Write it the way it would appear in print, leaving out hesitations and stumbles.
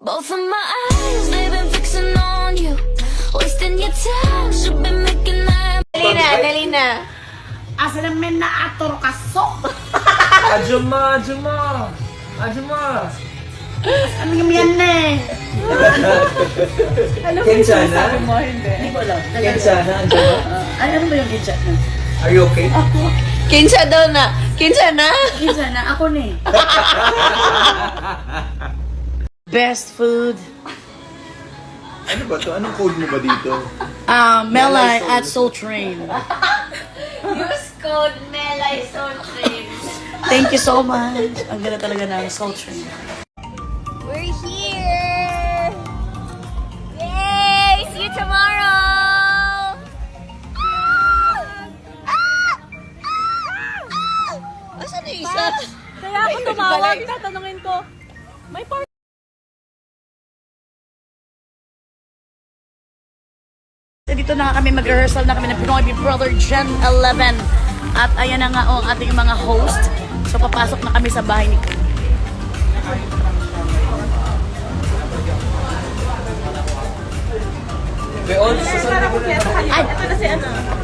Both of my eyes, they've been fixing on you. Wasting your time, should be making that. Dali na. Asa naman na ator kasok. Ajuma. Ano yung yan na eh? Kensana? Hindi ko alam. Kensana, Ajuma? Ano ba yung kinsa na? Are you okay? Kinsa daw na. Kinsa na. Kinsa na? Ako na eh. Best food. Ano ba to? Anong code mo ba dito? Melay at Soul Train. Use code Melay Soul Train. Thank you so much. Ang ganda talaga ng Soul Train. We're here! Yay! See you tomorrow! Asan na yung isa? Kaya ako tumawag, tatanungin ko, may part Dito na kami mag-rehearsal na kami ng Pinoy Big Brother Gen 11. At ayan na nga ang ating mga host. So papasok na kami sa bahay ni We all sa Ay, ito na si ano.